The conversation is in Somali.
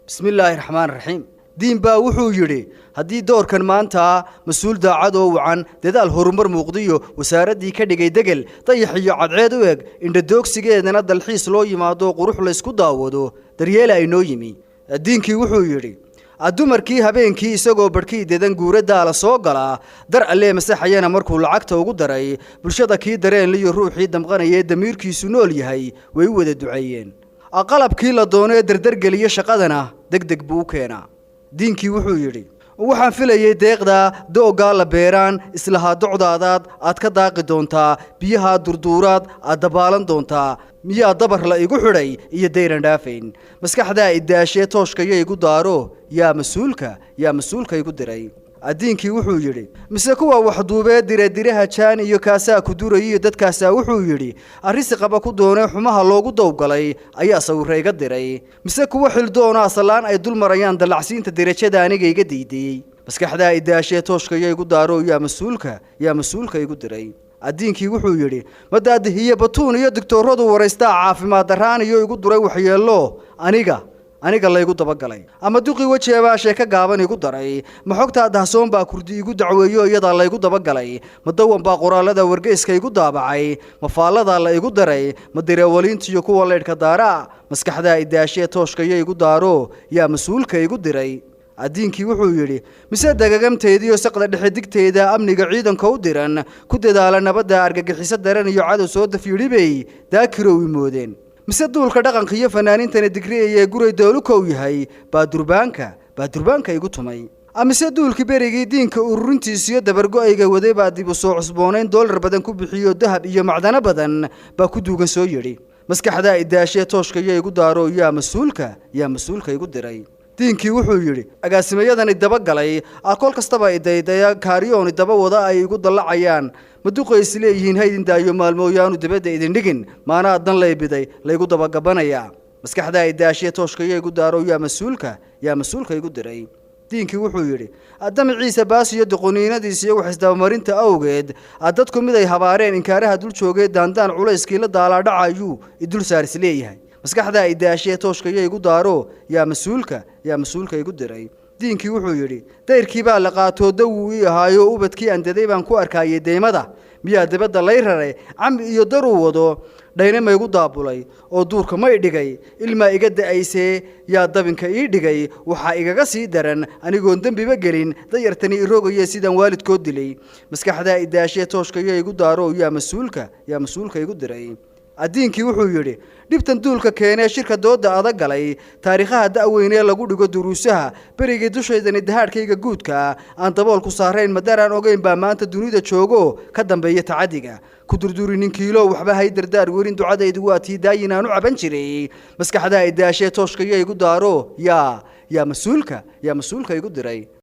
بسم الله الرحمن الرحيم دين با wuxuu yiri hadii doorkan maanta mas'uul daacad oo wacan dadaal horumar muuqdiyo wasaaradii ka dhigay degal dayaxiyo cadceed u eeg inda doogsigeedana dalxiis loo yimaado qurux la isku daawado daryeel ay noo yimi diinkii wuxuu yiri adumarkii habeenkii isagoo barkii dedan guurada la soo galaa dar alle masaxayana markuu lacagta ugu daray bulshada kii dareen liyo ruuxii damqanayay damiirkiisu nool yahay way wada duceeyeen aqalabkii la doonay dardar galiyo shaqadana degdeg buu keenaa diinkii wuxuu yiri waxaan filayay deeqda dooga la beeraan islaha docdaadaad aad ka daaqi doontaa biyaha durduuraad aad dabaalan doontaa miyaa dabar la igu xidhay iyo deyran dhaafayn maskaxda idaashee tooshkaya igu daaro yaa mas'uulka igu diray adiinkii wuxuu yiri mise kuwa wax duubee direediraha jaan iyo kaasaa ku duray dadkaasa wuxuu yiri arisi qaba ku doonay xumaha loogu dowgalay ayaa sawirayga diray mise kuwa xildoona aslaan ay dul marayaan dalacsiinta dirajada aniga iga diiday maskaxda idaashee tooshkaya igu daaro yaa mas'uulka igu diray adiinkii wuxuu yiri madaadihiye batuun iyo doktoradu waraysta caafimaad daraan iyo igu duray waxyeelo aniga la igu dabagalay ama duqi wajeeba sheeka gaaban igu daray ma xogta dahsoon baa kurdi igu dacweeyo iyada la igu dabagalay ma dawan baa qoraalada wargeyska igu daabacay ma faalada la igu daray ma direewaliinta iyo kuwa leedka daara maskaxda idaashee tooshkaya igu daaro yaa mas'uulka igu diray adiinkii wuxuu yiri mise dagagamteediyo saqda dhexdigteeda amniga ciidanka u diran ku dadaala nabadda argagixiso daran iyo cadow soo dafyiribay daakiro imoodeen mise duulka dhaqanka iyo fanaaniintana digriye guray dawlka uu yahay baa durbaanka igu tumay amise duulki berigii diinka ururintiisa iyo dabargo'ayga waday baa dib u soo cusboonayn dollar badan ku bixiyo dahab iyo macdana badan baa ku duugan soo yiri maskaxda idaashee tooshkaya igu daaro yaa mas'uulka igu diray diinkii wuxuu yiri agaasimayadani dabagalay aqool kastaba idaydaya kaariyoon daba wada ay igu dalacayaan maduqays leeyihiin haydin daayo maalmooyaanu dibadda idin dhigin maana adan leebiday la igu dabagabanaya maskaxda idaashee tooshkaya igu daaro yaa mas'uulka igu diray diinkii wuxuu yiri adam ciise baas iyo doqoniinadiisa iyo wax isdabamarinta awgeed dadku mid ay habaareen inkaaraha dul joogay daandaan culayskii la daala dhacayu idul saaris leeyahay maskaxda idaashee tooshkaya igu daaro yaa mas'uulka igu diray diinkii wuxuu yiri dayrkii baa la qaato dawu ii ahaayo ubadkii andaday baan ku arkayay deemada miyaa dibadda lay raray cambi iyo daru wado dhayna ma igu daabulay oo duurka ma dhigay ilma iga da'aysee yaa dabinka ii dhigay waxa igaga sii daran anigoon dambiba gelin dayartani irogaya sidaan waalidkood dilay maskaxda idaashee tooshkaya igu daaro yaa mas'uulka igu diray adiinkii wuxuu yiri dhibtan duulka keenay shirka dooda adag galay taariikhaha da'weynee lagu dhigo duruusaha berigii dushaydani dahaadkayga guudka aan dabool ku saarayn madaraan ogeyn baa maanta dunida joogo ka dambeeya tacadiga ku durduri ninkiilo waxba hay dardaar werin ducadaydu waa tii daayin aan u caban jiray maskaxda idaashee tooshkaya igu daaro yaa mas'uulka igu diray